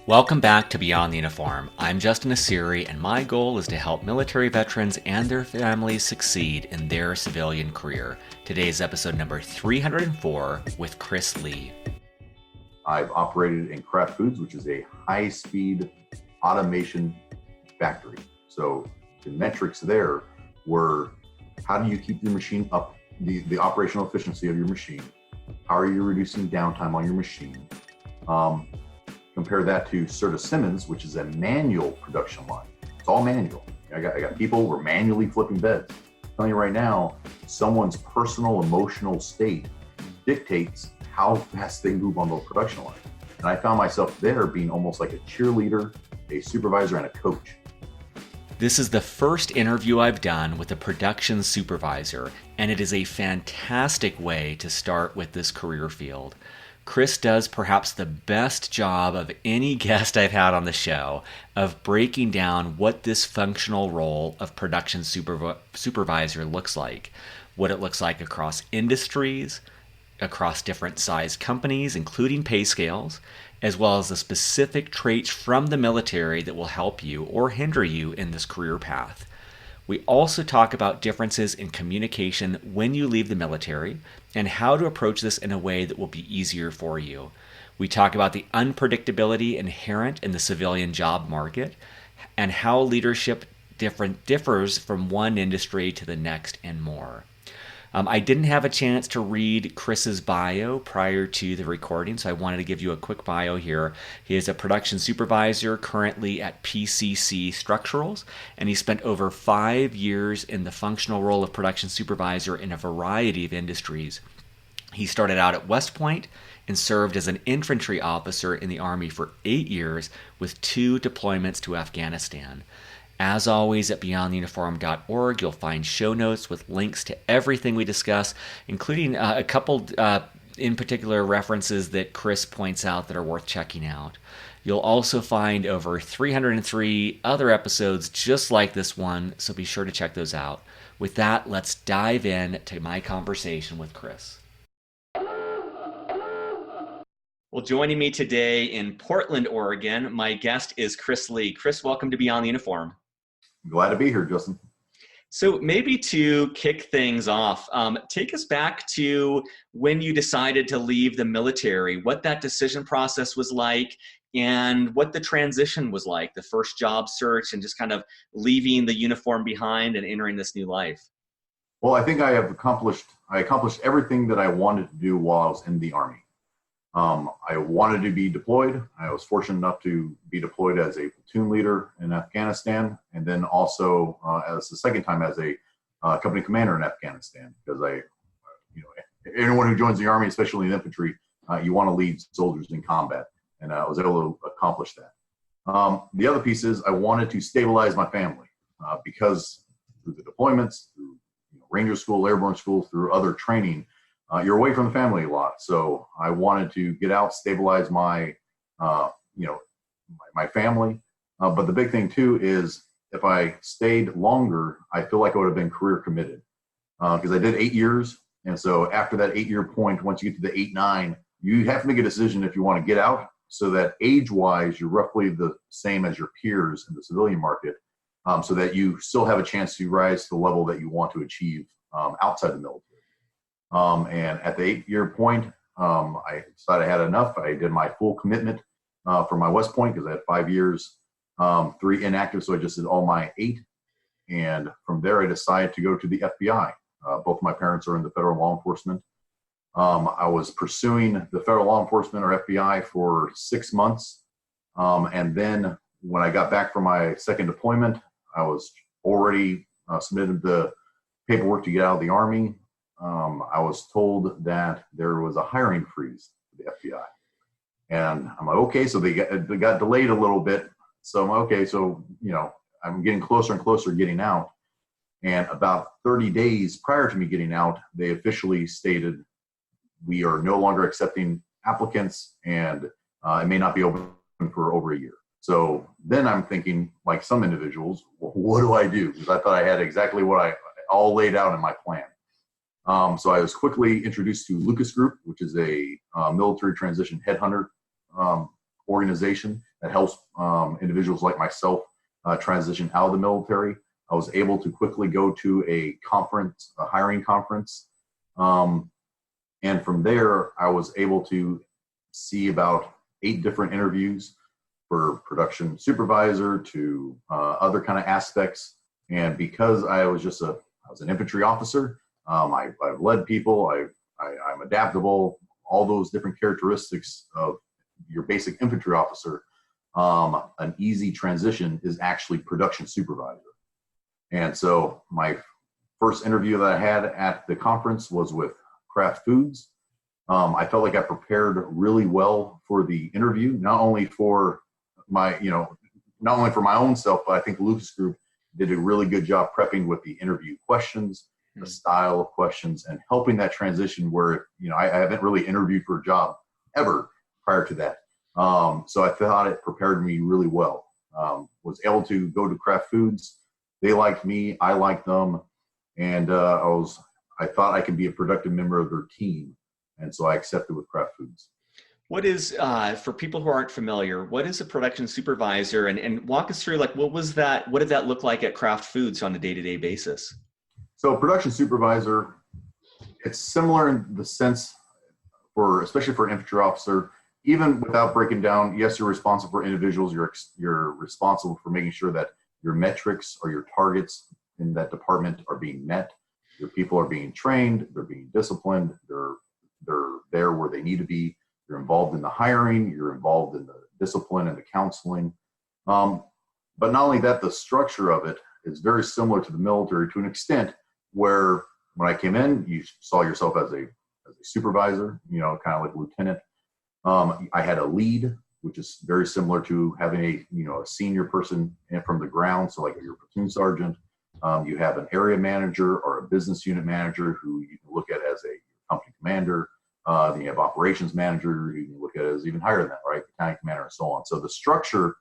Welcome back to Beyond the Uniform. I'm Justin Asiri, and my goal is to help military veterans and their families succeed in their civilian career. Today's episode number 304 with Chris Lee. I've operated in Kraft Foods, which is a high-speed automation factory. So the metrics there were, how do you keep your machine up, the operational efficiency of your machine? How are you reducing downtime on your machine? Compare that to Serta Simmons, which is a manual production line. It's all manual. I got people who are manually flipping beds. I'm telling you right now, someone's personal emotional state dictates how fast they move on those production lines. And I found myself there being almost like a cheerleader, a supervisor, and a coach. This is the first interview I've done with a production supervisor, and it is a fantastic way to start with this career field. Chris does perhaps the best job of any guest I've had on the show of breaking down what this functional role of production supervisor looks like, what it looks like across industries, across different size companies, including pay scales, as well as the specific traits from the military that will help you or hinder you in this career path. We also talk about differences in communication when you leave the military and how to approach this in a way that will be easier for you. We talk about the unpredictability inherent in the civilian job market and how leadership differs from one industry to the next and more. I didn't have a chance to read Chris's bio prior to the recording, so I wanted to give you a quick bio here. He is a production supervisor currently at PCC Structurals, and he spent over 5 years in the functional role of production supervisor in a variety of industries. He started out at West Point and served as an infantry officer in the Army for 8 years with 2 deployments to Afghanistan. As always, at beyondtheuniform.org, you'll find show notes with links to everything we discuss, including a couple in particular references that Chris points out that are worth checking out. You'll also find over 303 other episodes just like this one, so be sure to check those out. With that, let's dive in to my conversation with Chris. Well, joining me today in Portland, Oregon, my guest is Chris Lee. Chris, welcome to Beyond the Uniform. Glad to be here, Justin. So maybe to kick things off, take us back to when you decided to leave the military, what that decision process was like, and what the transition was like, the first job search, and just kind of leaving the uniform behind and entering this new life. Well, I think I accomplished everything that I wanted to do while I was in the Army. I wanted to be deployed. I was fortunate enough to be deployed as a platoon leader in Afghanistan, and then also as the second time as a company commander in Afghanistan. Because anyone who joins the Army, especially in the infantry, you want to lead soldiers in combat, and I was able to accomplish that. The other piece is I wanted to stabilize my family because through the deployments, through Ranger School, Airborne School, through other training. You're away from the family a lot, so I wanted to get out, stabilize my family. But the big thing too is if I stayed longer, I feel like I would have been career committed because I did 8 years, and so after that 8-year point, once you get to the 8-9, you have to make a decision if you want to get out, so that age-wise you're roughly the same as your peers in the civilian market, so that you still have a chance to rise to the level that you want to achieve outside the military. And at the 8-year point, I decided I had enough. I did my full commitment for my West Point because I had 5 years, 3 inactive, so I just did all my 8. And from there, I decided to go to the FBI. Both of my parents are in the federal law enforcement. I was pursuing the federal law enforcement or FBI for 6 months. And then when I got back from my second deployment, I was already submitted the paperwork to get out of the Army. I was told that there was a hiring freeze for the FBI. And I'm like, okay, so they got delayed a little bit. So I'm okay, so, I'm getting closer and closer to getting out. And about 30 days prior to me getting out, they officially stated, we are no longer accepting applicants and it may not be open for over a year. So then I'm thinking, like some individuals, well, what do I do? Because I thought I had exactly what I all laid out in my plan. So I was quickly introduced to Lucas Group, which is a military transition headhunter organization. that helps individuals like myself transition out of the military. I was able to quickly go to a conference, a hiring conference. And from there, I was able to see about 8 different interviews for production supervisor to other kind of aspects. And because I was an infantry officer, I've led people, I'm adaptable, all those different characteristics of your basic infantry officer. An easy transition is actually production supervisor. And so my first interview that I had at the conference was with Kraft Foods. I felt like I prepared really well for the interview, not only for my own self, but I think Lucas Group did a really good job prepping with the interview questions, the style of questions, and helping that transition where, I haven't really interviewed for a job ever prior to that. So I thought it prepared me really well. Was able to go to Kraft Foods. They liked me, I liked them, and I thought I could be a productive member of their team. And so I accepted with Kraft Foods. What is, for people who aren't familiar, what is a production supervisor? And walk us through, what did that look like at Kraft Foods on a day-to-day basis? So production supervisor, it's similar in the sense especially for an infantry officer, even without breaking down, yes, you're responsible for individuals, you're responsible for making sure that your metrics or your targets in that department are being met. Your people are being trained, they're being disciplined, they're there where they need to be. You're involved in the hiring, you're involved in the discipline and the counseling. But not only that, the structure of it is very similar to the military to an extent where when I came in, you saw yourself as a supervisor, kind of like a lieutenant. I had a lead, which is very similar to having a senior person from the ground. So like your platoon sergeant, you have an area manager or a business unit manager who you can look at as a company commander. Then you have operations manager, who you can look at as even higher than that, right? Battalion commander and so on. So the structure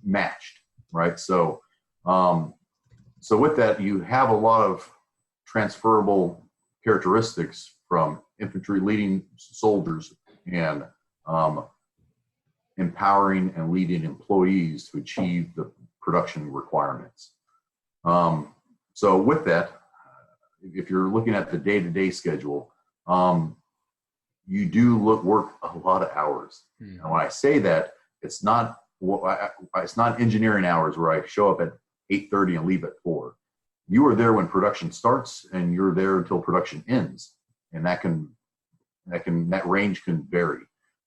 matched, right? So, so with that, you have a lot of transferable characteristics from infantry leading soldiers and empowering and leading employees to achieve the production requirements. So with that, if you're looking at the day-to-day schedule, you do work a lot of hours. And when I say that, it's not engineering hours where I show up at 8:30 and leave at 4. You are there when production starts, and you're there until production ends, and that range can vary.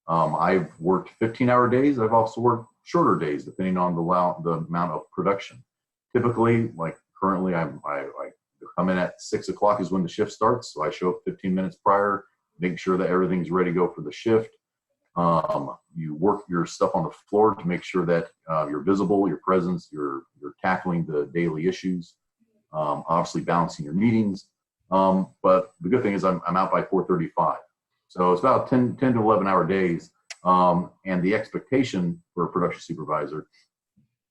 I've worked 15-hour days. I've also worked shorter days, depending on the amount of production. Typically, like currently, I come in at 6 o'clock is when the shift starts, so I show up 15 minutes prior, make sure that everything's ready to go for the shift. You work your stuff on the floor to make sure that you're visible, your presence, you're tackling the daily issues, obviously balancing your meetings. But the good thing is I'm out by 4:35. So it's about 10 to 11-hour days. And the expectation for a production supervisor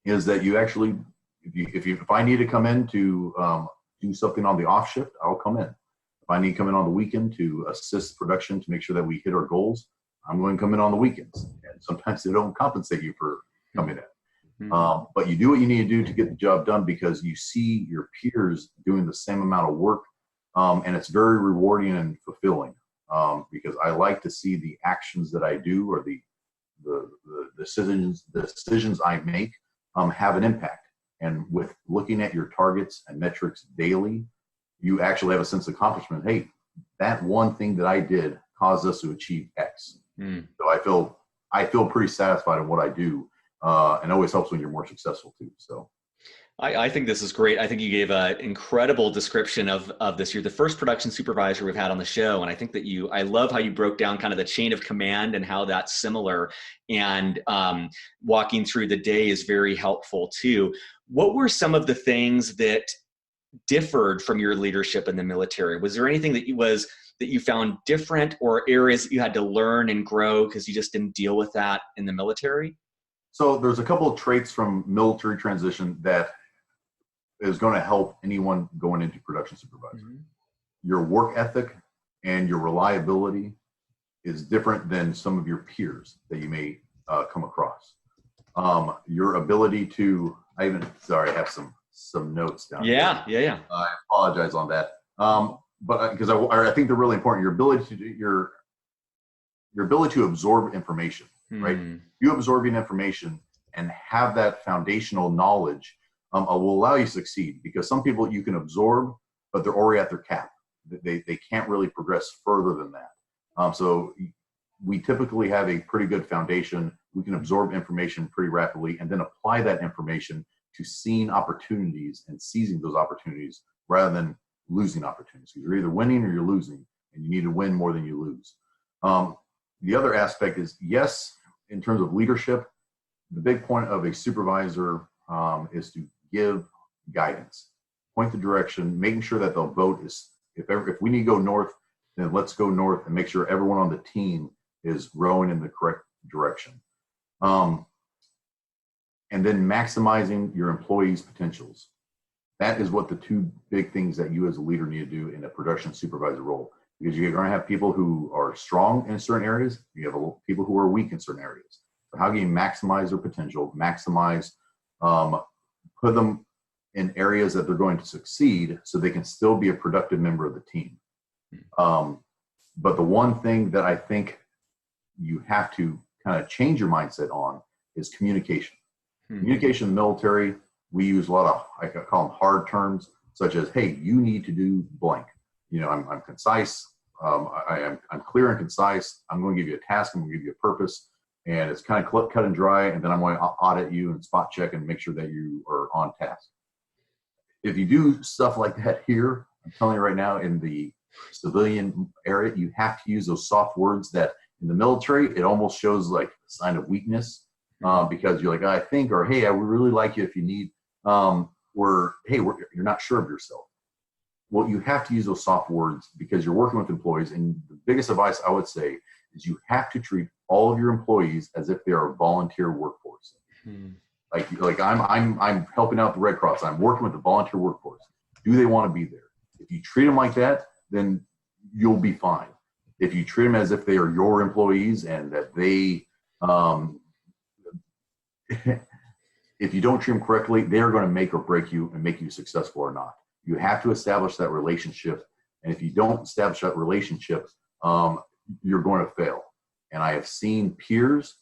is that you actually, if I need to come in to do something on the off shift, I'll come in. If I need to come in on the weekend to assist production to make sure that we hit our goals, I'm going to come in on the weekends. And sometimes they don't compensate you for coming in. But you do what you need to do to get the job done because you see your peers doing the same amount of work. And it's very rewarding and fulfilling because I like to see the actions that I do or the decisions I make have an impact. And with looking at your targets and metrics daily, you actually have a sense of accomplishment. Hey, that one thing that I did caused us to achieve X. So I feel pretty satisfied in what I do, and it always helps when you're more successful too. So. I think this is great. I think you gave an incredible description of this. You're the first production supervisor we've had on the show. And I think that I love how you broke down kind of the chain of command and how that's similar. And walking through the day is very helpful too. What were some of the things that differed from your leadership in the military? Was there anything that you found different or areas that you had to learn and grow because you just didn't deal with that in the military? So there's a couple of traits from military transition that is going to help anyone going into production supervisor. Your work ethic and your reliability is different than some of your peers that you may come across. Your ability to, sorry, I have some notes down here. Yeah. I apologize on that. But because I think they're really important. Your ability to absorb information, right? You absorbing information and have that foundational knowledge will allow you to succeed, because some people you can absorb, but they're already at their cap. They can't really progress further than that. So we typically have a pretty good foundation. We can absorb information pretty rapidly and then apply that information to seeing opportunities and seizing those opportunities rather than losing opportunities. You're either winning or you're losing, and you need to win more than you lose. The other aspect is, yes, in terms of leadership, the big point of a supervisor is to give guidance, point the direction, making sure that the boat is, if we need to go north, then let's go north, and make sure everyone on the team is rowing in the correct direction. And then maximizing your employees' potentials. That is what the two big things that you as a leader need to do in a production supervisor role. Because you're going to have people who are strong in certain areas. You have people who are weak in certain areas. So how can you maximize their potential, put them in areas that they're going to succeed so they can still be a productive member of the team. But the one thing that I think you have to kind of change your mindset on is communication. Communication in the military, we use a lot of, I call them hard terms, such as, hey, you need to do blank. I'm concise. I'm clear and concise. I'm going to give you a task. I'm going to give you a purpose. And it's kind of cut and dry. And then I'm going to audit you and spot check and make sure that you are on task. If you do stuff like that here, I'm telling you right now, in the civilian area, you have to use those soft words that in the military, it almost shows like a sign of weakness, because you're like, I think, or, hey, I would really like you if you need, you're not sure of yourself. Well, you have to use those soft words because you're working with employees. And the biggest advice I would say is you have to treat all of your employees as if they are a volunteer workforce. Like I'm helping out the Red Cross. I'm working with the volunteer workforce. Do they want to be there? If you treat them like that, then you'll be fine. If you treat them as if they are your employees and that they, if you don't treat them correctly, they are going to make or break you and make you successful or not. You have to establish that relationship. And if you don't establish that relationship, you're going to fail. And I have seen peers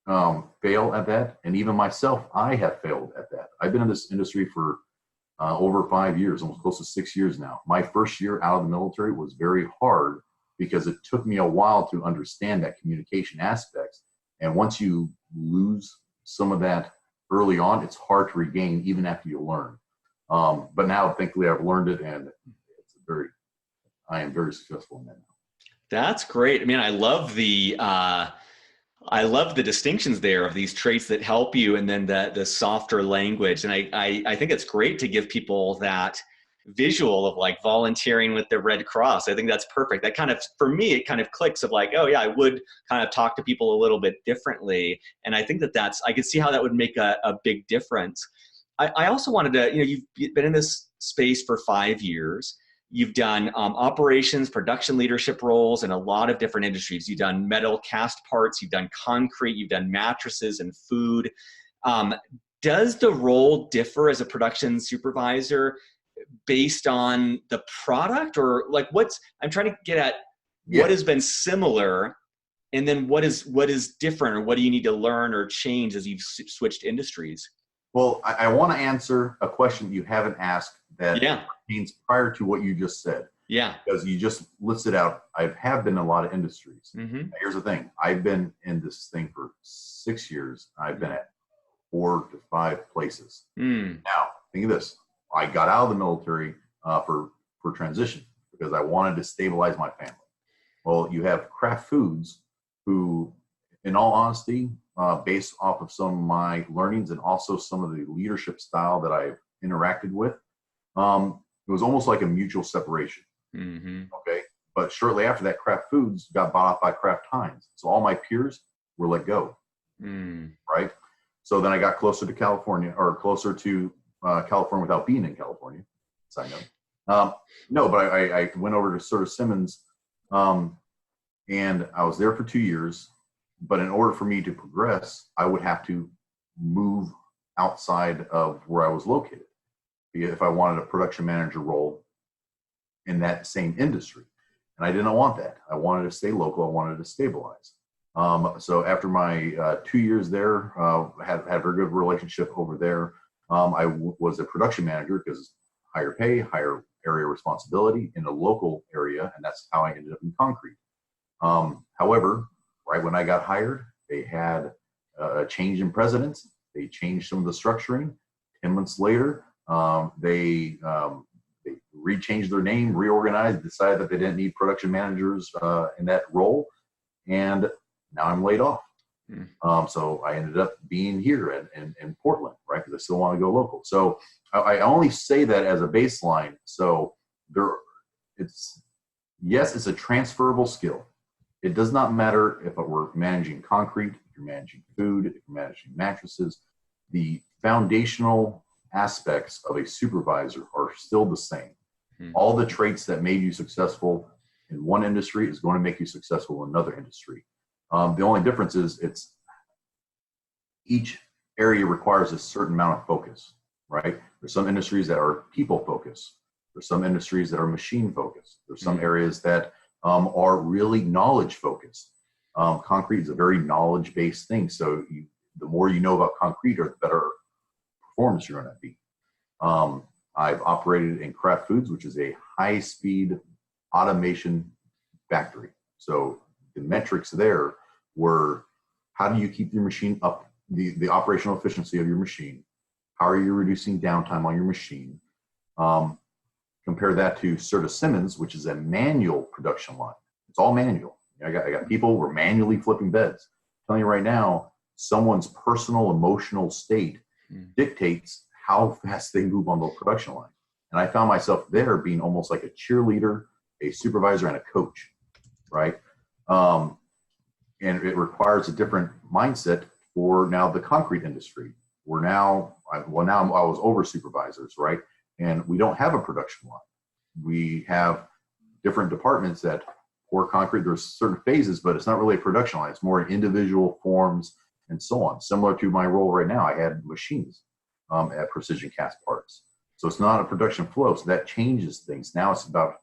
fail at that. And even myself, I have failed at that. I've been in this industry for over 5 years, almost close to 6 years now. My first year out of the military was very hard because it took me a while to understand that communication aspects. And once you lose some of that early on, it's hard to regain even after you learn. But now, thankfully, I've learned it, and I am very successful in that now. That's great. I mean, I love the distinctions there of these traits that help you, and then the softer language. And I think it's great to give people that visual of like volunteering with the Red Cross. I think that's perfect. That kind of, for me, it kind of clicks of like, oh yeah, I would kind of talk to people a little bit differently. And I think I could see how that would make a big difference. I also wanted to, you've been in this space for 5 years. You've done operations, production leadership roles in a lot of different industries. You've done metal cast parts, you've done concrete, you've done mattresses and food. Does the role differ as a production supervisor based on the product, or like I'm trying to get at what has been similar, and then what is different, or what do you need to learn or change as you've switched industries? Well, I want to answer a question you haven't asked that pertains prior to what you just said. Yeah. Because you just listed out, I have been in a lot of industries. Mm-hmm. Here's the thing. I've been in this thing for 6 years. I've been at 4 to 5 places. Now, think of this. I got out of the military for transition because I wanted to stabilize my family. Well, you have Kraft Foods who, in all honesty, based off of some of my learnings and also some of the leadership style that I've interacted with, it was almost like a mutual separation. Mm-hmm. Okay. But shortly after that, Kraft Foods got bought out by Kraft Heinz. So all my peers were let go. Right. So then I got closer to California, or closer to California without being in California. Side note. No, but I went over to sort of Simmons, and I was there for 2 years. But in order for me to progress, I would have to move outside of where I was located if I wanted a production manager role in that same industry. And I didn't want that. I wanted to stay local. I wanted to stabilize. So after my 2 years there, had a very good relationship over there. Was a production manager because higher pay, higher area responsibility in a local area, and that's how I ended up in concrete. However, right when I got hired, they had a change in presidents. They changed some of the structuring. 10 months later, they rechanged their name, reorganized, decided that they didn't need production managers in that role, and now I'm laid off. So I ended up being here in Portland, right? Because I still want to go local. So I only say that as a baseline. So it's a transferable skill. It does not matter if we're managing concrete, if you're managing food, if you're managing mattresses. The foundational aspects of a supervisor are still the same. All the traits that made you successful in one industry is going to make you successful in another industry. The only difference is each area requires a certain amount of focus, right? There's some industries that are people focused. There's some industries that are machine focused. There's some areas that are really knowledge focused. Concrete is a very knowledge-based thing. So the more you know about concrete, or the better performance you're going to be. I've operated in Kraft Foods, which is a high-speed automation factory. So the metrics there were, how do you keep your machine up, the operational efficiency of your machine? How are you reducing downtime on your machine? Compare that to Serta Simmons, which is a manual production line. It's all manual. I got people who are manually flipping beds. I'm telling you right now, someone's personal emotional state dictates how fast they move on the production line. And I found myself there being almost like a cheerleader, a supervisor, and a coach, right? And it requires a different mindset for now the concrete industry. I was over supervisors, right? And we don't have a production line. We have different departments that pour concrete. There's certain phases, but it's not really a production line. It's more individual forms and so on. Similar to my role right now, I had machines at Precision Cast Parts. So it's not a production flow. So that changes things. Now it's about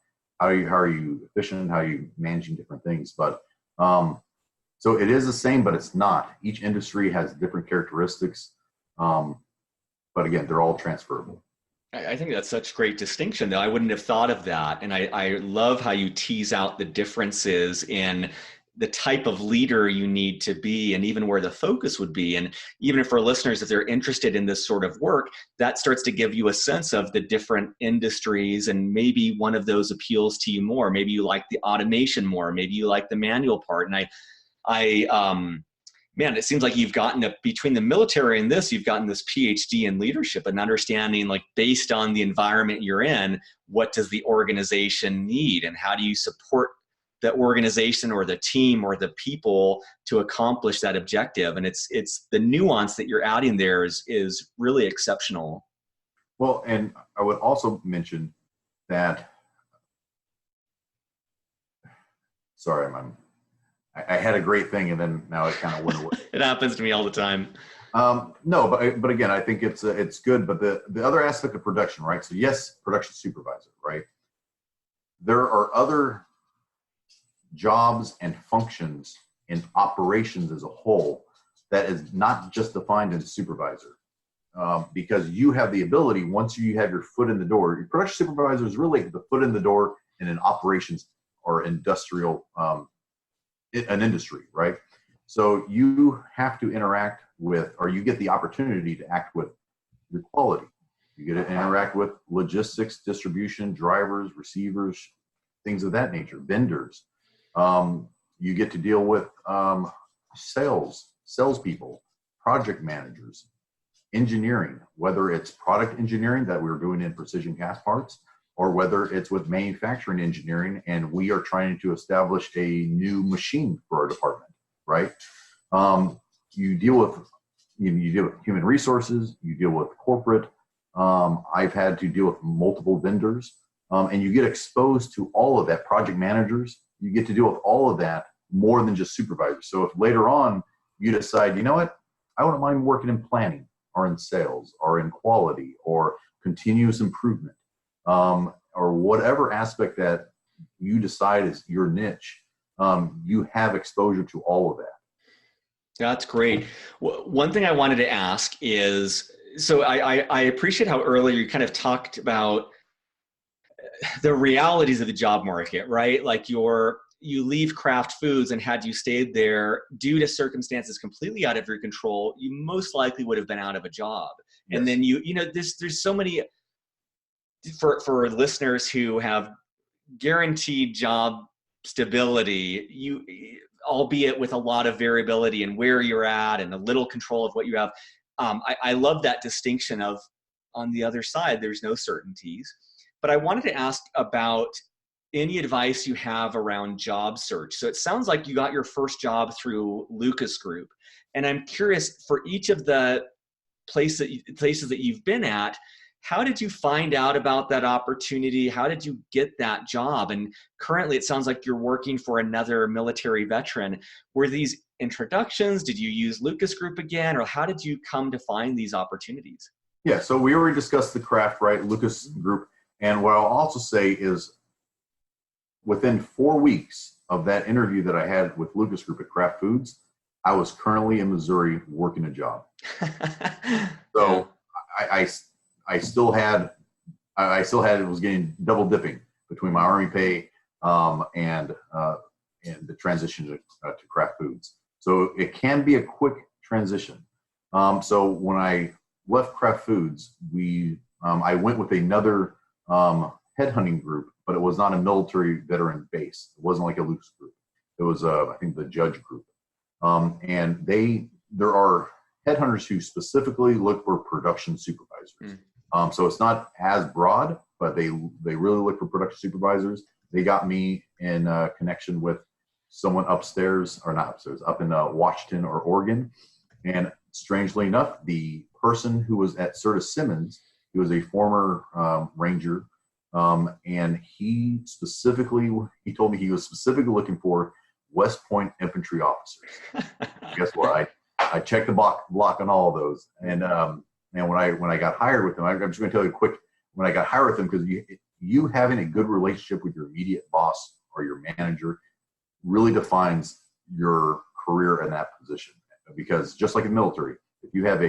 how are you efficient, how are you managing different things. But so it is the same, but it's not. Each industry has different characteristics. But again, they're all transferable. I think that's such great distinction, though. I wouldn't have thought of that. And I love how you tease out the differences in the type of leader you need to be and even where the focus would be. And even for listeners, if they're interested in this sort of work, that starts to give you a sense of the different industries, and maybe one of those appeals to you more. Maybe you like the automation more. Maybe you like the manual part. And man, it seems like you've gotten between the military and this, you've gotten this PhD in leadership and understanding, like, based on the environment you're in, what does the organization need and how do you support the organization or the team or the people to accomplish that objective. And it's the nuance that you're adding there is really exceptional. Well, and I would also mention that, sorry, I had a great thing and then now it kind of went away. It happens to me all the time. No, but again, I think it's good. But the other aspect of production, right? So yes, production supervisor, right? There are other jobs and functions in operations as a whole that is not just defined as supervisor, because you have the ability, once you have your foot in the door. Your production supervisor is really the foot in the door in an operations or industrial an industry, right? So you have to interact with, or you get the opportunity to act with your quality. You get to interact with logistics, distribution, drivers, receivers, things of that nature, vendors. You get to deal with salespeople, project managers, engineering, whether it's product engineering that we're doing in Precision Cast Parts, or whether it's with manufacturing engineering and we are trying to establish a new machine for our department, right? You deal with human resources, you deal with corporate. I've had to deal with multiple vendors, and you get exposed to all of that. Project managers, you get to deal with all of that more than just supervisors. So if later on you decide, you know what, I wouldn't mind working in planning or in sales or in quality or continuous improvement, or whatever aspect that you decide is your niche. You have exposure to all of that. That's great. One thing I wanted to ask is, so I appreciate how earlier you kind of talked about the realities of the job market, right? Like you leave Kraft Foods, and had you stayed there due to circumstances completely out of your control, you most likely would have been out of a job. Yes. And then there's so many, for listeners who have guaranteed job stability, albeit with a lot of variability in where you're at and a little control of what you have. I love that distinction of, on the other side, there's no certainties. But I wanted to ask about any advice you have around job search. So it sounds like you got your first job through Lucas Group. And I'm curious, for each of the places that you've been at, how did you find out about that opportunity? How did you get that job? And currently it sounds like you're working for another military veteran. Were these introductions? Did you use Lucas Group again? Or how did you come to find these opportunities? Yeah, so we already discussed the craft, right? Lucas Group. And what I'll also say is, within 4 weeks of that interview that I had with Lucas Group at Kraft Foods, I was currently in Missouri working a job. So I still had it was getting double dipping between my Army pay and the transition to Kraft Foods. So it can be a quick transition. So when I left Kraft Foods, I went with another headhunting group, but it was not a military veteran base. It wasn't like a Lucas Group. It was I think the Judge Group, and there are headhunters who specifically look for production supervisors. So it's not as broad, but they really look for production supervisors. They got me in connection with someone up in Washington or Oregon. And strangely enough, the person who was at Curtis Simmons, he was a former Ranger, and he told me he was specifically looking for West Point Infantry Officers. Guess what? I checked the block on all of those. And when I got hired with them, I'm just going to tell you quick, when I got hired with them, because you having a good relationship with your immediate boss or your manager really defines your career in that position. Because just like in the military, if you have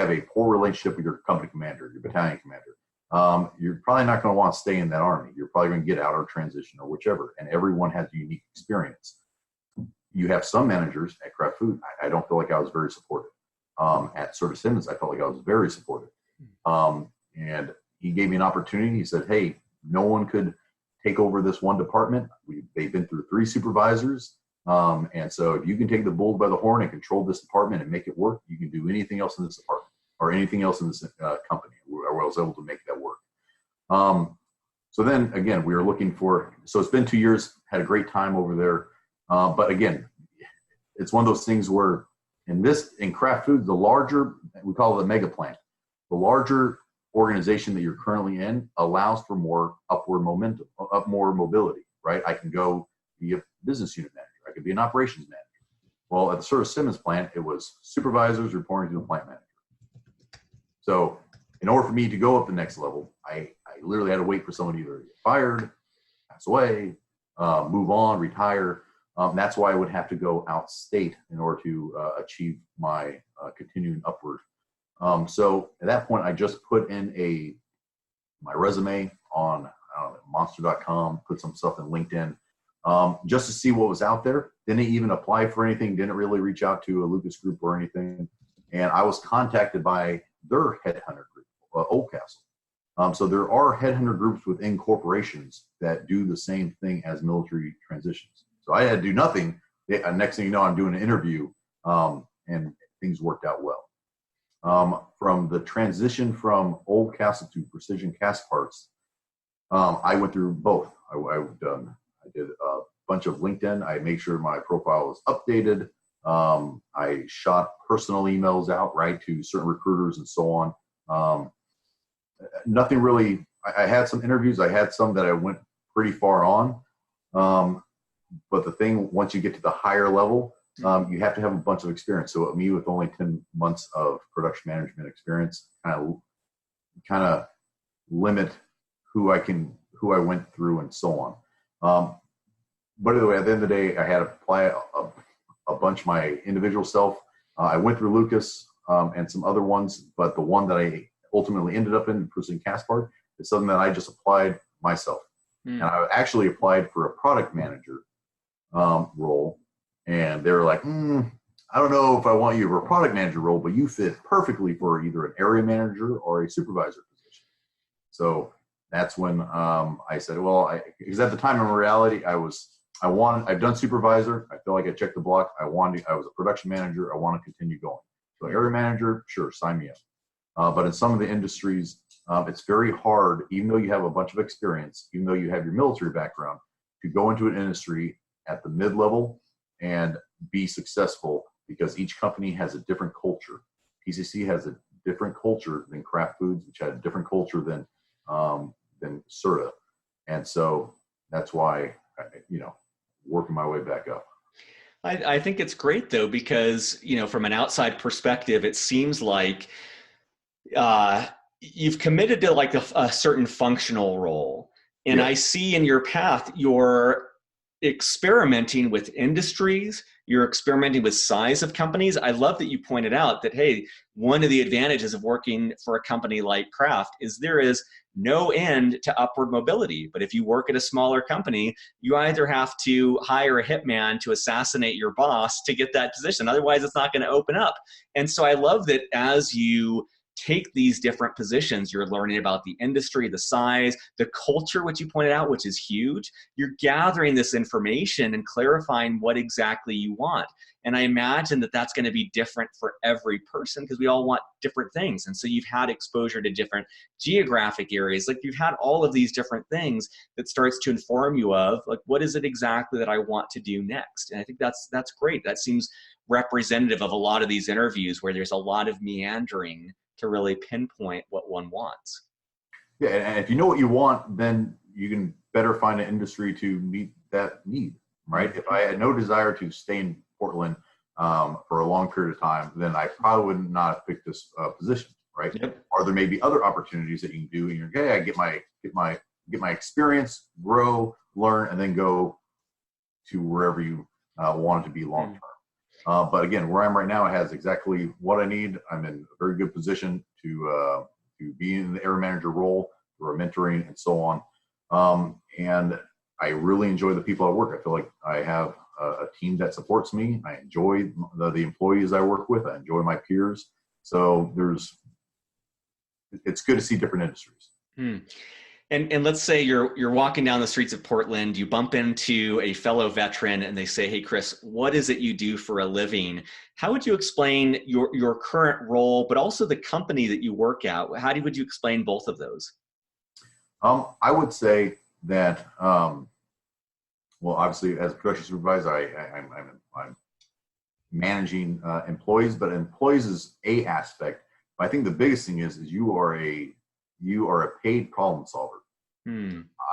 a poor relationship with your company commander, your battalion commander, you're probably not going to want to stay in that Army. You're probably going to get out or transition or whichever. And everyone has a unique experience. You have some managers at Kraft Food. I don't feel like I was very supportive. At Curtis Simmons, I felt like I was very supportive. And he gave me an opportunity. He said, hey, no one could take over this one department. They've been through 3 supervisors. And so if you can take the bull by the horn and control this department and make it work, you can do anything else in this department or anything else in this company. I was able to make that work. So then again, we were looking for, so it's been 2 years, had a great time over there. But again, it's one of those things where in Kraft Foods, the larger, we call it a mega plant, the larger organization that you're currently in allows for more upward momentum, more mobility, right? I can go be a business unit manager. I could be an operations manager. Well, at the Curtis Simmons plant, it was supervisors reporting to the plant manager. So in order for me to go up the next level, I literally had to wait for someone to either get fired, pass away, move on, retire. That's why I would have to go outstate in order to achieve my continuing upward. So at that point, I just put in my resume on monster.com, put some stuff in LinkedIn, just to see what was out there. Didn't even apply for anything, didn't really reach out to a Lucas Group or anything. And I was contacted by their headhunter group, Oldcastle. So there are headhunter groups within corporations that do the same thing as military transitions. So I had to do nothing. Next thing you know, I'm doing an interview, and things worked out well. From the transition from Oldcastle to Precision Cast Parts, I went through both. I did a bunch of LinkedIn. I made sure my profile was updated. I shot personal emails out, right, to certain recruiters and so on. Nothing really. I had some interviews. I had some that I went pretty far on. But the thing, once you get to the higher level, You have to have a bunch of experience. So me with only 10 months of production management experience kind of limit who I went through and so on. But anyway, at the end of the day, I had to apply a bunch of my individual self. I went through Lucas and some other ones, but the one that I ultimately ended up in, producing Caspar, is something that I just applied myself. And I actually applied for a product manager role, and they were like, I don't know if I want you for a product manager role, but you fit perfectly for either an area manager or a supervisor position. So that's when I said, well, because at the time in reality, I've done supervisor. I feel like I checked the block. I was a production manager. I want to continue going. So area manager, sure, sign me up. But in some of the industries, it's very hard, even though you have a bunch of experience, even though you have your military background, to go into an industry at the mid-level and be successful, because each company has a different culture. PCC has a different culture than Kraft Foods, which had a different culture than Serta. And so that's why, working my way back up. I think it's great though, because, from an outside perspective, it seems like you've committed to like a certain functional role. And I see in your path, you're experimenting with industries, you're experimenting with size of companies. I love that you pointed out that, hey, one of the advantages of working for a company like Kraft is there is no end to upward mobility. But if you work at a smaller company, you either have to hire a hitman to assassinate your boss to get that position. Otherwise, it's not going to open up. And so I love that as you take these different positions, you're learning about the industry, the size, the culture, which you pointed out, which is huge. You're gathering this information and clarifying what exactly you want. And I imagine that that's going to be different for every person, because we all want different things. And so you've had exposure to different geographic areas. Like, you've had all of these different things that starts to inform you of, like, what is it exactly that I want to do next? And I think that's great. That seems representative of a lot of these interviews where there's a lot of meandering to really pinpoint what one wants. Yeah, and if you know what you want, then you can better find an industry to meet that need, right? If I had no desire to stay in Portland for a long period of time, then I probably would not have picked this position, right? Yep. Or there may be other opportunities that you can do, and you're okay, I get my experience, grow, learn, and then go to wherever you want it to be long term. But again, where I'm right now, it has exactly what I need. I'm in a very good position to be in the area manager role, for mentoring and so on. And I really enjoy the people I work. I feel like I have a team that supports me. I enjoy the employees I work with. I enjoy my peers. So it's good to see different industries. And let's say you're walking down the streets of Portland, you bump into a fellow veteran and they say, hey, Chris, what is it you do for a living? How would you explain your current role, but also the company that you work at? How would you explain both of those? I would say that, well, obviously as a production supervisor, I'm managing employees, but employees is a aspect. But I think the biggest thing is you are a paid problem solver.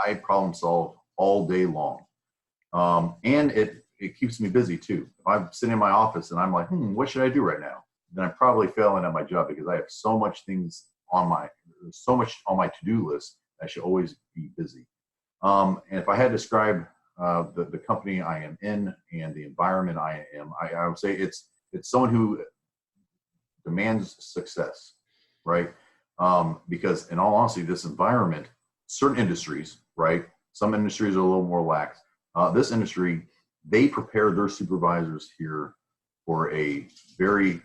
I problem solve all day long. And it keeps me busy too. If I'm sitting in my office and I'm like, what should I do right now? Then I'm probably failing at my job, because I have so much on my to-do list. I should always be busy. And if I had to describe the company I am in and the environment I am, I would say it's someone who demands success, right? Because in all honesty, this environment, certain industries, right? Some industries are a little more lax. This industry, they prepare their supervisors here for a very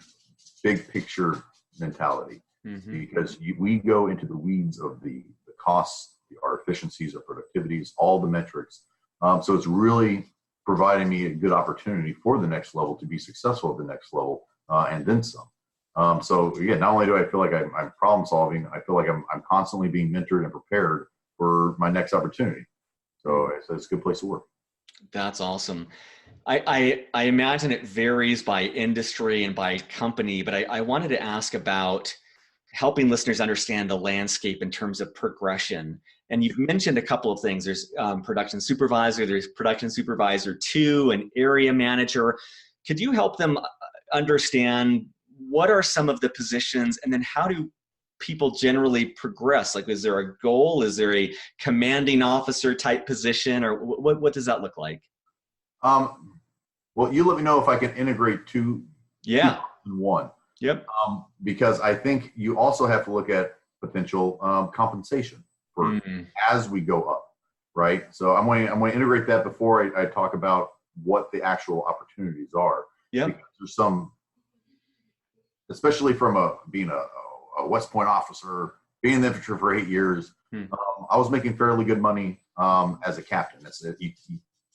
big picture mentality, because we go into the weeds of the costs, our efficiencies, our productivities, all the metrics. So it's really providing me a good opportunity for the next level to be successful at the next level, and then some. So again, not only do I feel like I'm problem solving, I feel like I'm constantly being mentored and prepared for my next opportunity. So it's a good place to work. That's awesome. I imagine it varies by industry and by company, but I wanted to ask about helping listeners understand the landscape in terms of progression. And you've mentioned a couple of things. There's production supervisor, there's production supervisor 2, an area manager. Could you help them understand what are some of the positions, and then how do people generally progress? Like, is there a goal? Is there a commanding officer type position, or what does that look like? Well, you let me know if I can integrate two Yeah. in one. Yep. Because I think you also have to look at potential compensation for as we go up, right? So I'm going to integrate that before I talk about what the actual opportunities are. Yeah. Because there's some, especially from being a West Point officer, being in the infantry for 8 years, I was making fairly good money as a captain.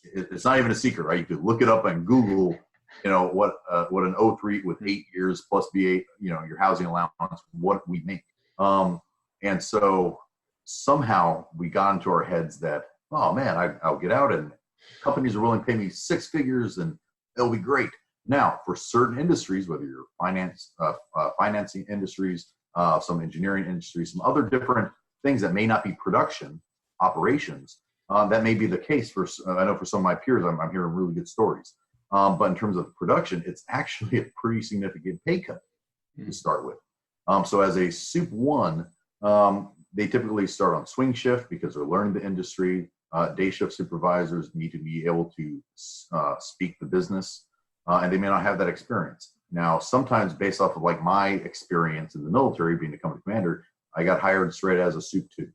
It's not even a secret, right? You could look it up on Google, what an O3 with 8 years plus B8, your housing allowance, what we make. And so somehow we got into our heads that, oh man, I'll get out and companies are willing to pay me six figures and it'll be great. Now, for certain industries, whether you're financing industries, some engineering industries, some other different things that may not be production operations, that may be the case. I know for some of my peers, I'm hearing really good stories. But in terms of production, it's actually a pretty significant pay cut to start with. So as a Soup 1, they typically start on swing shift because they're learning the industry. Day shift supervisors need to be able to speak the business, and they may not have that experience. Now, sometimes based off of like my experience in the military, being a company commander, I got hired straight as a Soup 2.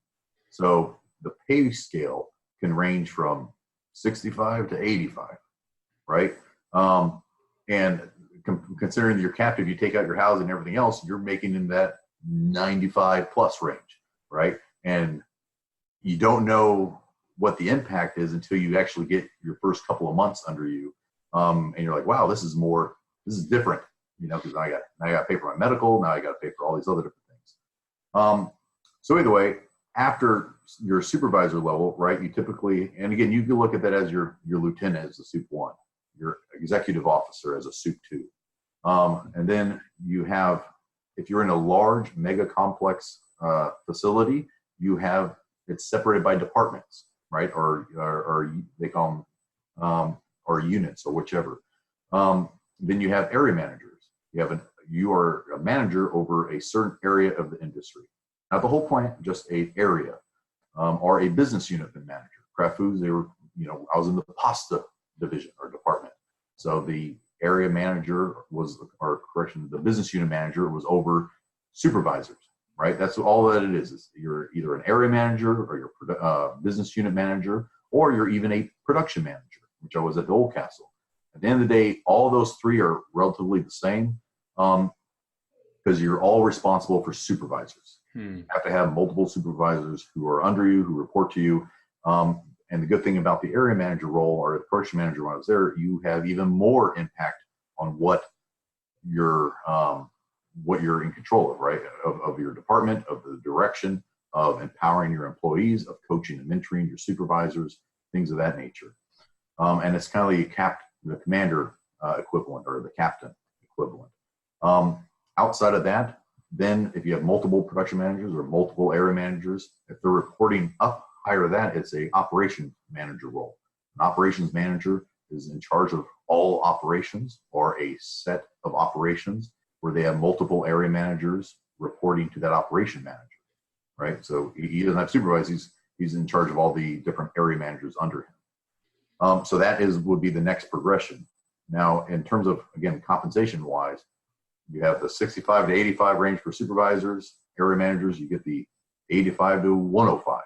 So the pay scale can range from 65 to 85, right? And considering you're captive, you take out your housing and everything else, you're making in that 95 plus range, right? And you don't know what the impact is until you actually get your first couple of months under you. And you're like, wow, this is different, because I got to pay for my medical. Now I got to pay for all these other different things. So either way, after your supervisor level, right, you typically, and again, you can look at that as your lieutenant as a Soup 1, your executive officer as a Soup 2. And then you have, if you're in a large mega complex facility, it's separated by departments, right? Or they call them, or units or whichever. Then you have area managers. You are a manager over a certain area of the industry. Not the whole plant, just an area, or a business unit manager. Kraft Foods, I was in the pasta division or department. So the area manager the business unit manager was over supervisors, right? That's all that it is you're either an area manager or you're business unit manager, or you're even a production manager, which I was at the Old Castle. At the end of the day, all those three are relatively the same, because you're all responsible for supervisors. You have to have multiple supervisors who are under you, who report to you. And the good thing about the area manager role or the production manager when I was there, you have even more impact on what you're in control of, right? Of your department, of the direction, of empowering your employees, of coaching and mentoring your supervisors, things of that nature. And it's kind of like the commander equivalent or the captain equivalent. Outside of that, then if you have multiple production managers or multiple area managers, if they're reporting up higher than that, it's a operations manager role. An operations manager is in charge of all operations or a set of operations where they have multiple area managers reporting to that operation manager, right? So he doesn't have supervisors, he's in charge of all the different area managers under him. So that would be the next progression. Now, in terms of, again, compensation wise, you have the 65 to 85 range for supervisors, area managers, you get the 85 to 105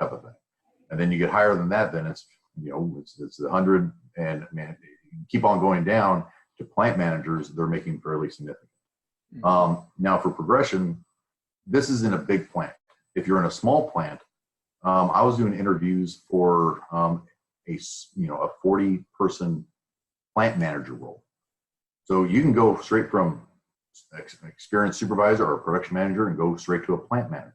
type of thing. And then you get higher than that, then it's 100, and man, you keep on going down to plant managers, they're making fairly significant. Now for progression, this is in a big plant. If you're in a small plant, I was doing interviews for a 40-person plant manager role. So you can go straight from experienced supervisor or production manager and go straight to a plant manager,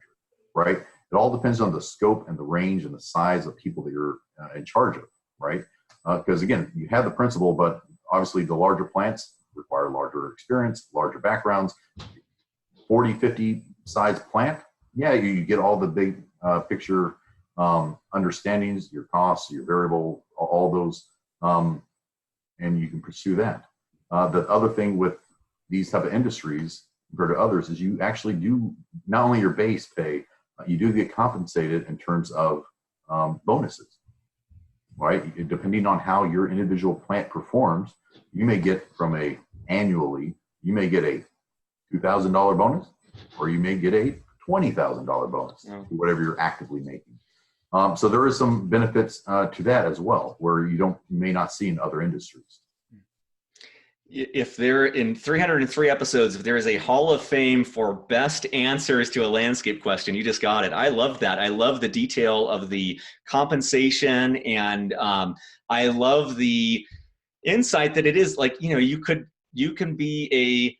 right? It all depends on the scope and the range and the size of people that you're in charge of, right? Because again, you have the principal, but obviously the larger plants require larger experience, larger backgrounds. 40, 50 size plant, yeah, you get all the big picture understandings, your costs, your variable, all those, and you can pursue that. The other thing with these type of industries compared to others is you actually do not only your base pay, you do get compensated in terms of bonuses, right? Depending on how your individual plant performs, you may get annually, you may get a $2,000 bonus, or you may get a $20,000 bonus, whatever you're actively making. So there is some benefits to that as well, where you may not see in other industries. If there, in 303 episodes, if there is a Hall of Fame for best answers to a landscape question, you just got it. I love that. I love the detail of the compensation, and I love the insight that it is like, you can be a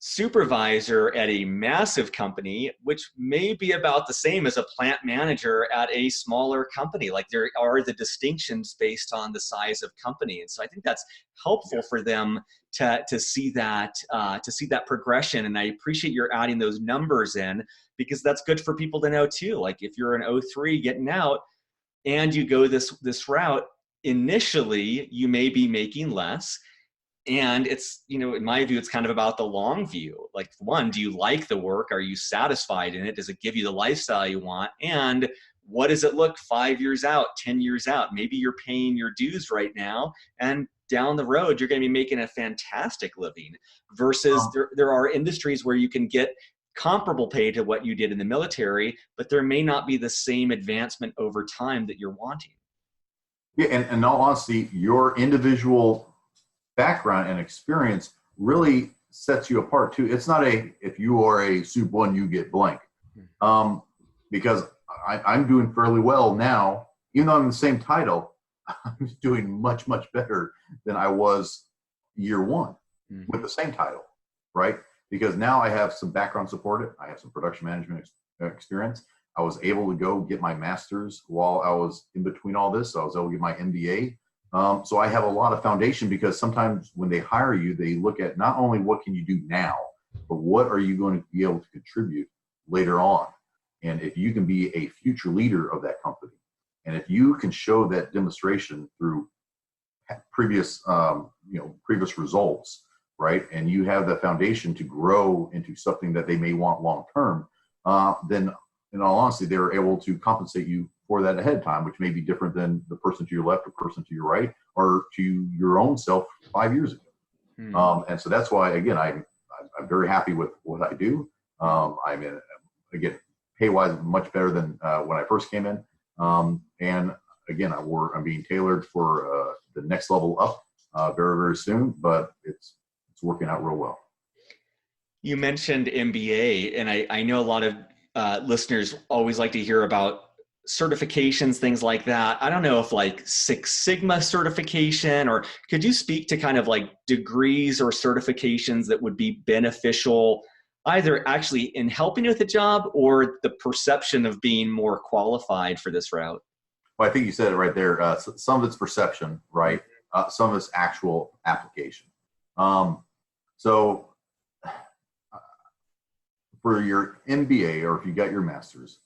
supervisor at a massive company, which may be about the same as a plant manager at a smaller company. Like, there are the distinctions based on the size of company. And so I think that's helpful for them to see that progression. And I appreciate your adding those numbers in, because that's good for people to know too. Like, if you're an 03 getting out and you go this route, initially you may be making less. And it's, in my view, it's kind of about the long view. Like, one, do you like the work? Are you satisfied in it? Does it give you the lifestyle you want? And what does it look 5 years out, 10 years out? Maybe you're paying your dues right now, and down the road, you're going to be making a fantastic living, versus there are industries where you can get comparable pay to what you did in the military, but there may not be the same advancement over time that you're wanting. Yeah, and in all honesty, your individual background and experience really sets you apart too. It's not if you are a Soup 1, you get blank. Because I'm doing fairly well now, even though I'm in the same title, I'm doing much, much better than I was year one with the same title, right? Because now I have some background support. I have some production management experience. I was able to go get my master's while I was in between all this. So I was able to get my MBA. So I have a lot of foundation, because sometimes when they hire you, they look at not only what can you do now, but what are you going to be able to contribute later on. And if you can be a future leader of that company, and if you can show that demonstration through previous results, right, and you have the foundation to grow into something that they may want long term, then in all honesty, they're able to compensate you for that ahead of time, which may be different than the person to your left or person to your right, or to your own self 5 years ago. And so that's why, again, I'm very happy with what I do. I'm in, again, pay-wise, much better than when I first came in. And again, I'm being tailored for the next level up very, very soon, but it's working out real well. You mentioned MBA, and I know a lot of listeners always like to hear about certifications, things like that. I don't know if like Six Sigma certification, or could you speak to kind of like degrees or certifications that would be beneficial, either actually in helping with the job or the perception of being more qualified for this route? Well, I think you said it right there. Some of it's perception, right? Some of it's actual application. So for your MBA, or if you got your master's,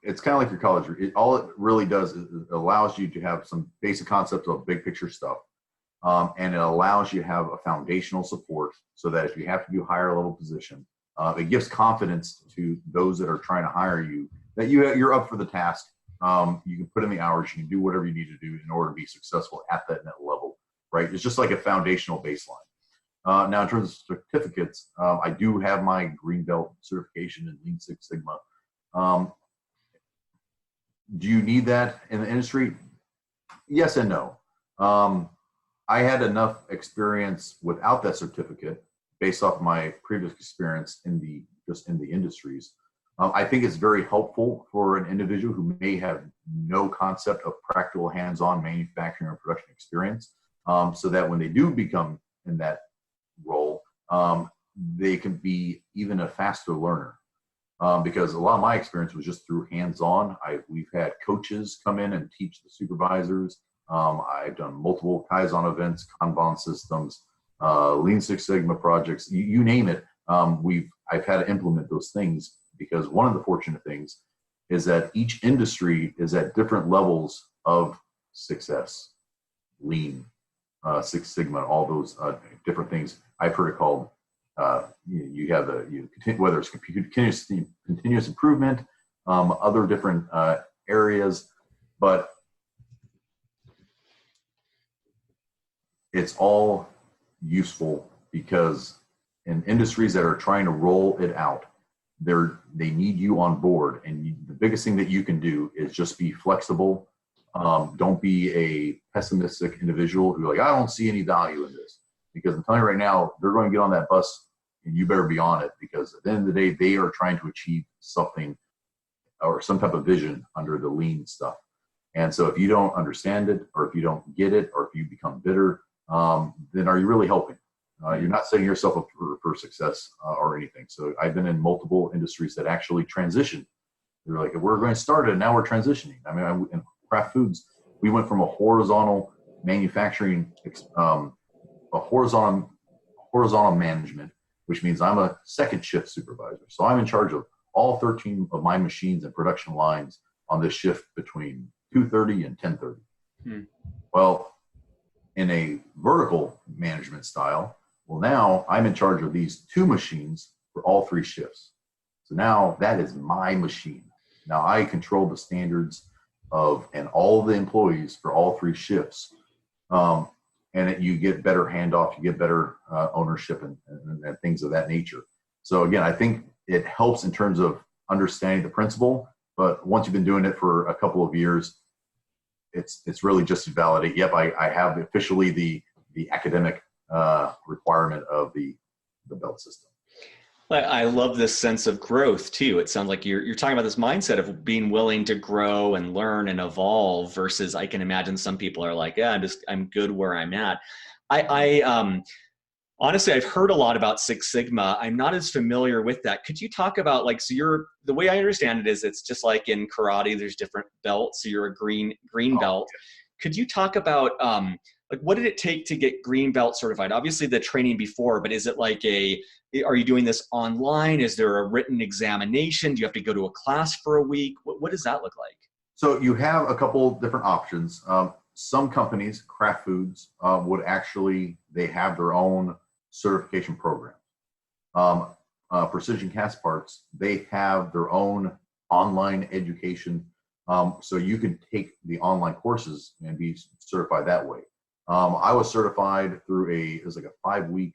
it's kind of like your college. All it really does is it allows you to have some basic concepts of big picture stuff. And it allows you to have a foundational support, so that if you have to do higher level position, it gives confidence to those that are trying to hire you that you're up for the task. You can put in the hours, you can do whatever you need to do in order to be successful at that net level, right? It's just like a foundational baseline. Now, in terms of certificates, I do have my Green Belt certification in Lean Six Sigma. Do you need that in the industry? Yes and no. I had enough experience without that certificate, based off my previous experience in the industries. I think it's very helpful for an individual who may have no concept of practical hands-on manufacturing or production experience, so that when they do become in that role, they can be even a faster learner. Because a lot of my experience was just through hands-on. We've had coaches come in and teach the supervisors. I've done multiple Kaizen events, Kanban systems, Lean Six Sigma projects, you name it. I've had to implement those things, because one of the fortunate things is that each industry is at different levels of success, lean, Six Sigma, all those different things. I've heard it called. You have whether it's continuous improvement, other different areas, but it's all useful because in industries that are trying to roll it out, they need you on board, and the biggest thing that you can do is just be flexible. Don't be a pessimistic individual who's like, I don't see any value in this, because I'm telling you right now, they're going to get on that bus and you better be on it, because at the end of the day, they are trying to achieve something or some type of vision under the lean stuff. And so if you don't understand it, or if you don't get it, or if you become bitter, then are you really helping? You're not setting yourself up for success or anything. So I've been in multiple industries that actually transitioned. They're like, we're going to start it, and now we're transitioning. I mean, in Kraft Foods, we went from a horizontal manufacturing, a horizontal management, which means I'm a second shift supervisor. So I'm in charge of all 13 of my machines and production lines on this shift between 2:30 and 10:30. Well, in a vertical management style, well, now I'm in charge of these two machines for all three shifts. So now that is my machine. Now I control the standards and all the employees for all three shifts. You get better handoff, you get better ownership and things of that nature. So again, I think it helps in terms of understanding the principle, but once you've been doing it for a couple of years, it's really just to validate, yep, I have officially the academic requirement of the belt system. I love this sense of growth too. It sounds like you're talking about this mindset of being willing to grow and learn and evolve, versus I can imagine some people are like, yeah, I'm good where I'm at. Honestly, I've heard a lot about Six Sigma. I'm not as familiar with that. Could you talk about, like, so the way I understand it is it's just like in karate, there's different belts. So you're a green belt. Could you talk about, like, what did it take to get green belt certified? Obviously the training before, but is it like are you doing this online? Is there a written examination? Do you have to go to a class for a week? What does that look like? So you have a couple different options. Some companies, Kraft Foods, they have their own certification program. Precision Cast Parts, they have their own online education. So you can take the online courses and be certified that way. I was certified through it was like a 5-day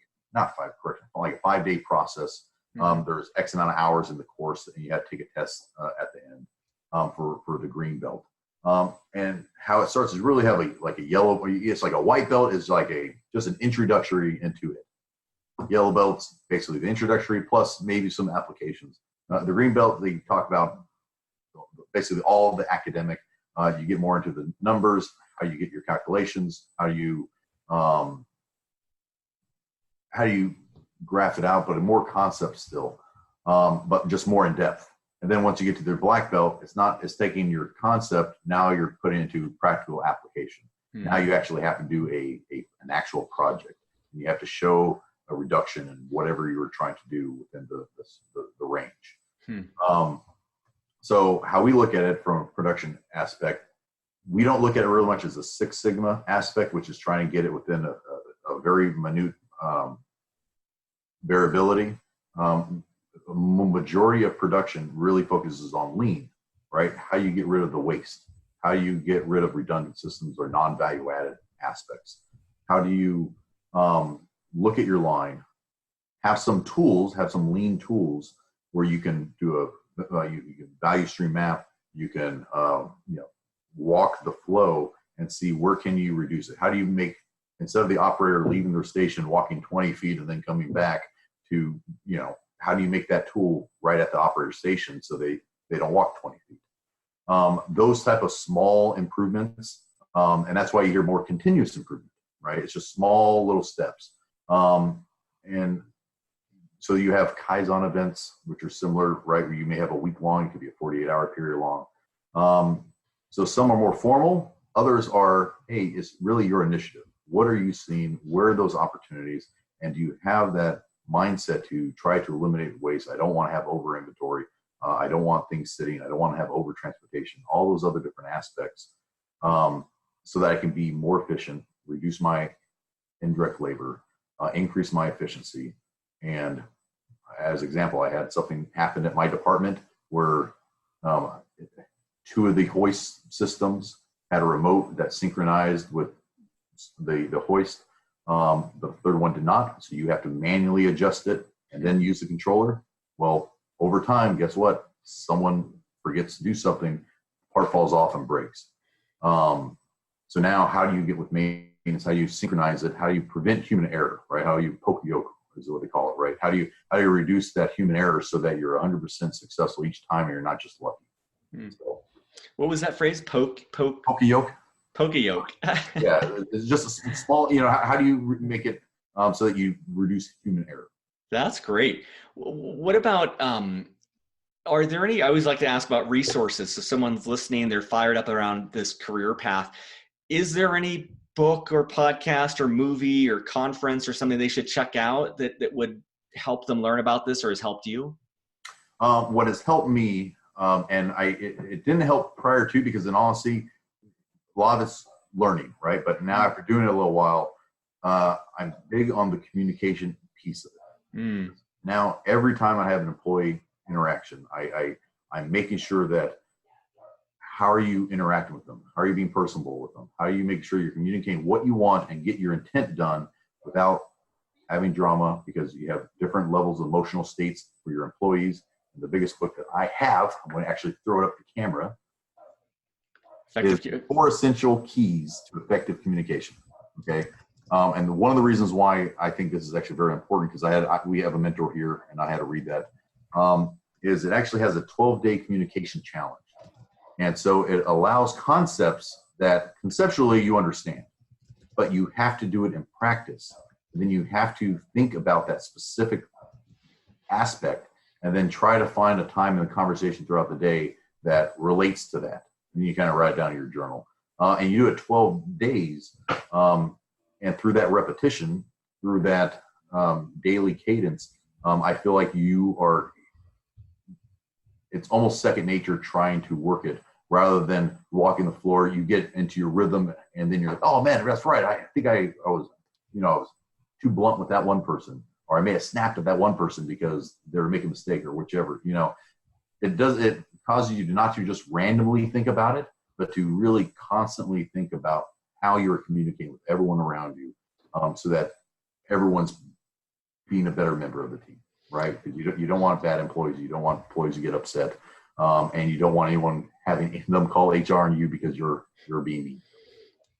process. There's X amount of hours in the course, and you have to take a test at the end for the green belt. And how it starts is really have a yellow. It's like a white belt is like just an introductory into it. Yellow belt's basically the introductory plus maybe some applications. The green belt, they talk about basically all the academic. You get more into the numbers, how you get your calculations, how you graph it out, but more concept still, but just more in depth. And then once you get to their black belt, it's taking your concept, now you're putting it into practical application. Now you actually have to do an actual project. And you have to show a reduction in whatever you were trying to do within the range. So how we look at it from a production aspect, we don't look at it really much as a Six Sigma aspect, which is trying to get it within a very minute variability. Majority of production really focuses on lean, right? How you get rid of the waste, how you get rid of redundant systems or non-value added aspects. How do you look at your line, have some lean tools where you can do you can value stream map, you can walk the flow and see where can you reduce it. How do you make, instead of the operator leaving their station, walking 20 feet and then coming back to, how do you make that tool right at the operator station so they don't walk 20 feet? Those type of small improvements, and that's why you hear more continuous improvement, right? It's just small little steps. And so you have Kaizen events, which are similar, right? Where you may have a week long, it could be a 48-hour period long. So some are more formal, others are, hey, it's really your initiative. What are you seeing? Where are those opportunities? And do you have that mindset to try to eliminate waste? I don't want to have over inventory. I don't want things sitting. I don't want to have over transportation, all those other different aspects, so that I can be more efficient, reduce my indirect labor, increase my efficiency. And as example, I had something happen at my department where two of the hoist systems had a remote that synchronized with the hoist. The third one did not, so you have to manually adjust it and then use the controller. Well, over time, guess what? Someone forgets to do something, part falls off and breaks. So now how do you get with maintenance? How do you synchronize it? How do you prevent human error, right? How do you poke yoke is what they call it, right? How do you reduce that human error so that you're 100% successful each time and you're not just lucky? So, what was that phrase? Poke yoke? Poke yoke. Yeah, it's just a small, how do you make it so that you reduce human error? That's great. What about, are there any, I always like to ask about resources. So someone's listening, they're fired up around this career path. Is there any book or podcast or movie or conference or something they should check out that would help them learn about this or has helped you? What has helped me, and it didn't help prior to, because in honesty, a lot of it's learning, right? But now after doing it a little while, I'm big on the communication piece of it. Now, every time I have an employee interaction, I'm making sure that how are you interacting with them? How are you being personable with them? How do you make sure you're communicating what you want and get your intent done without having drama, because you have different levels of emotional states for your employees. And the biggest book that I have, I'm going to actually throw it up to camera, is 4 Essential Keys to Effective Communication. Okay. And one of the reasons why I think this is actually very important, because we have a mentor here and I had to read that, is it actually has a 12-day communication challenge. And so it allows concepts that conceptually you understand, but you have to do it in practice. And then you have to think about that specific aspect and then try to find a time in the conversation throughout the day that relates to that. And you kind of write it down in your journal. And you do it 12 days. And through that repetition, through that daily cadence, I feel like it's almost second nature trying to work it rather than walking the floor. You get into your rhythm and then you're like, oh man, that's right. I think I was too blunt with that one person, or I may have snapped at that one person because they were making a mistake or whichever. It causes you to not to just randomly think about it, but to really constantly think about how you're communicating with everyone around you, so that everyone's being a better member of the team, right? Because you don't want bad employees. You don't want employees to get upset, and you don't want anyone having them call HR on you because you're being mean.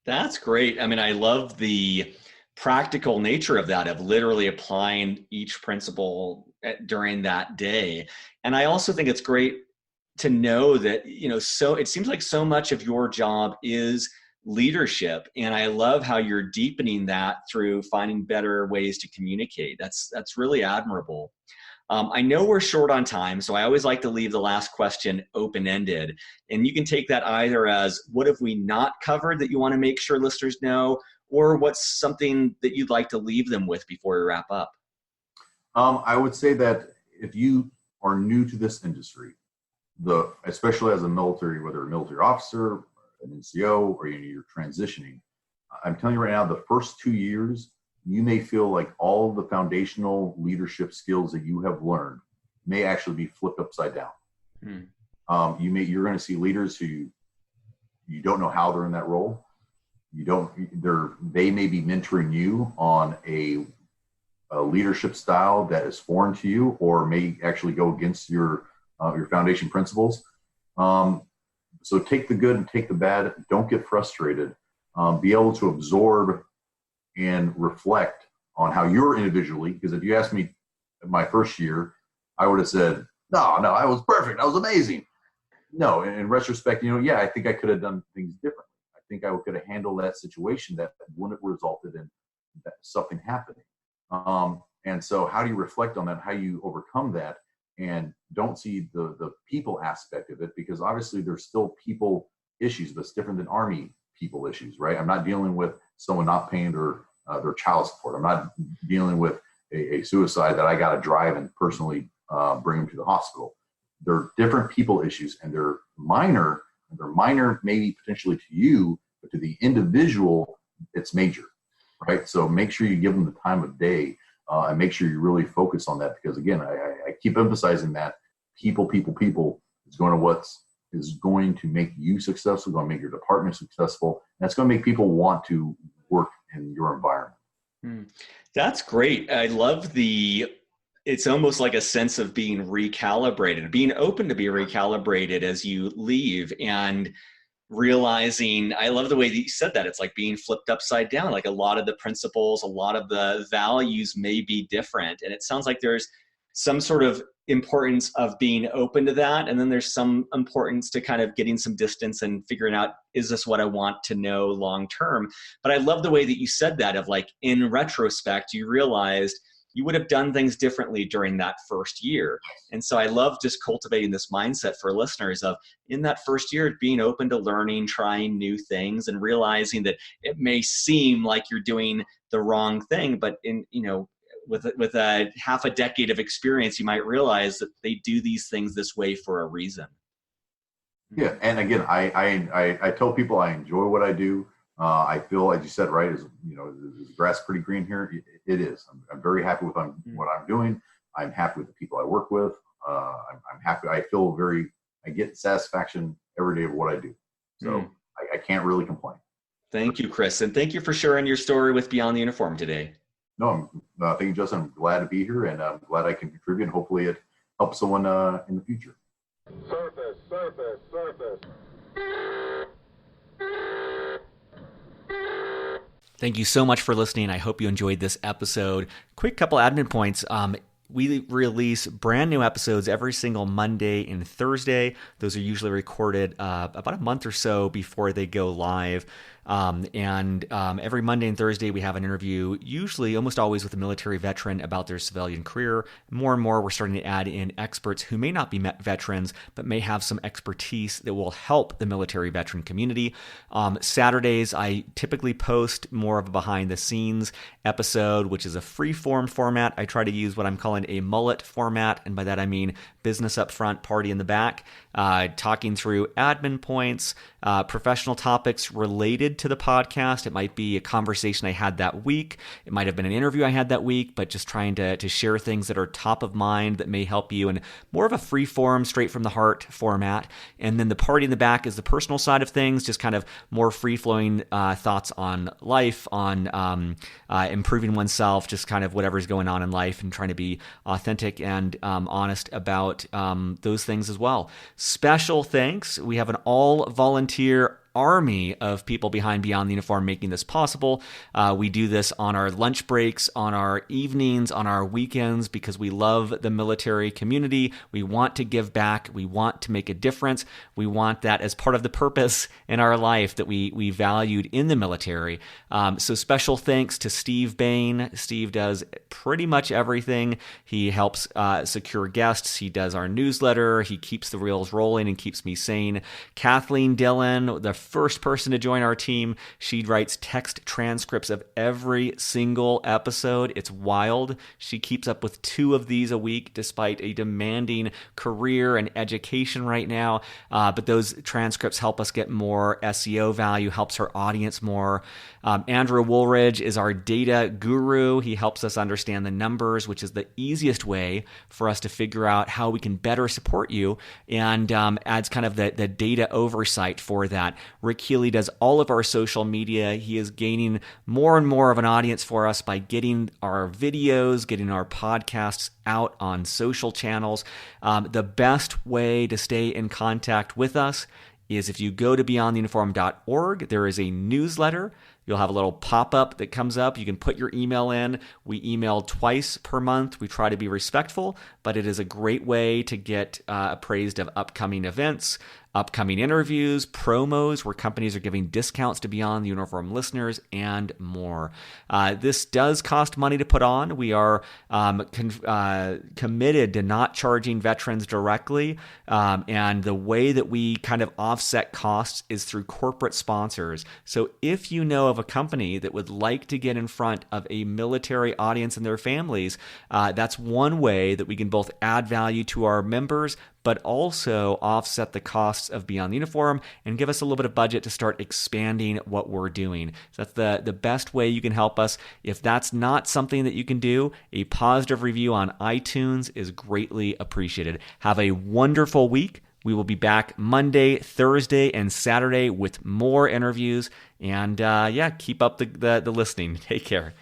That's great. I mean, I love the practical nature of that, of literally applying each principle during that day. And I also think it's great to know that, so it seems like so much of your job is leadership. And I love how you're deepening that through finding better ways to communicate. That's really admirable. I know we're short on time, so I always like to leave the last question open-ended. And you can take that either as, what have we not covered that you want to make sure listeners know, or what's something that you'd like to leave them with before we wrap up? I would say that if you are new to this industry, especially as a military, whether a military officer, an NCO, or you're transitioning, I'm telling you right now, the first 2 years, you may feel like all the foundational leadership skills that you have learned may actually be flipped upside down. You're going to see leaders who you don't know how they're in that role. They may be mentoring you on a leadership style that is foreign to you, or may actually go against your foundation principles. So take the good and take the bad. Don't get frustrated. Be able to absorb and reflect on how you're individually, because if you asked me my first year, I would have said, no, I was perfect. I was amazing. No, in retrospect, I think I could have done things differently. I think I could have handled that situation that wouldn't have resulted in something happening. And so how do you reflect on that? How do you overcome that? And don't see the people aspect of it, because obviously there's still people issues, but it's different than Army people issues, right? I'm not dealing with someone not paying their child support. I'm not dealing with a suicide that I got to drive and personally bring them to the hospital. They're different people issues, and they're minor. Maybe potentially to you, but to the individual, it's major. right? So make sure you give them the time of day, and make sure you really focus on that, because again, I keep emphasizing that people is going to make you successful, going to make your department successful, and it's going to make people want to work in your environment. That's great. I love it's almost like a sense of being recalibrated, being open to be recalibrated as you leave, and realizing, I love the way that you said that. It's like being flipped upside down. Like a lot of the principles, a lot of the values may be different. And it sounds like there's some sort of importance of being open to that. And then there's some importance to kind of getting some distance and figuring out, is this what I want to know long term? But I love the way that you said that, of like, in retrospect, you realized you would have done things differently during that first year. And so I love just cultivating this mindset for listeners of, in that first year, being open to learning, trying new things, and realizing that it may seem like you're doing the wrong thing, but with a half a decade of experience, you might realize that they do these things this way for a reason. Yeah, and again, I tell people I enjoy what I do. I feel, as you said, right, is the grass pretty green here? It is. I'm very happy with what I'm doing. I'm happy with the people I work with. I'm happy. I get satisfaction every day of what I do. So I can't really complain. Thank you, Chris, and thank you for sharing your story with Beyond the Uniform today. No, thank you, Justin. I'm glad to be here, and I'm glad I can contribute. And hopefully, it helps someone in the future. Surface. Thank you so much for listening. I hope you enjoyed this episode. Quick couple admin points. We release brand new episodes every single Monday and Thursday. Those are usually recorded about a month or so before they go live. Every Monday and Thursday, we have an interview, usually almost always with a military veteran, about their civilian career. More and more, we're starting to add in experts who may not be veterans, but may have some expertise that will help the military veteran community. Saturdays, I typically post more of a behind the scenes episode, which is a free form format. I try to use what I'm calling a mullet format. And by that, I mean business up front, party in the back, talking through admin points, professional topics related to the podcast. It might be a conversation I had that week. It might have been an interview I had that week, but just trying to share things that are top of mind that may help you, in more of a free form, straight from the heart format. And then the party in the back is the personal side of things, just kind of more free-flowing thoughts on life, on improving oneself, just kind of whatever's going on in life, and trying to be authentic and honest about those things as well. Special thanks. We have an all-volunteer army of people behind Beyond the Uniform making this possible. We do this on our lunch breaks, on our evenings, on our weekends, because we love the military community. We want to give back. We want to make a difference. We want that as part of the purpose in our life that we valued in the military. So special thanks to Steve Bain. Steve does pretty much everything. He helps secure guests. He does our newsletter. He keeps the reels rolling and keeps me sane. Kathleen Dillon, the first person to join our team. She writes text transcripts of every single episode. It's wild. She keeps up with 2 of these a week, despite a demanding career and education right now. But those transcripts help us get more SEO value, helps our audience more. Andrew Woolridge is our data guru. He helps us understand the numbers, which is the easiest way for us to figure out how we can better support you, and adds kind of the data oversight for that. Rick Healy does all of our social media. He is gaining more and more of an audience for us by getting our videos, getting our podcasts out on social channels. The best way to stay in contact with us is if you go to beyondtheuniform.org, there is a newsletter. You'll have a little pop-up that comes up. You can put your email in. We email twice per month. We try to be respectful, but it is a great way to get appraised of upcoming events, upcoming interviews, promos where companies are giving discounts to Beyond the Uniform listeners, and more. This does cost money to put on. We are committed to not charging veterans directly, and the way that we kind of offset costs is through corporate sponsors. So if you know of a company that would like to get in front of a military audience and their families, that's one way that we can both add value to our members, but also offset the costs of Beyond the Uniform and give us a little bit of budget to start expanding what we're doing. So that's the best way you can help us. If that's not something that you can do, a positive review on iTunes is greatly appreciated. Have a wonderful week. We will be back Monday, Thursday, and Saturday with more interviews. And keep up the listening. Take care.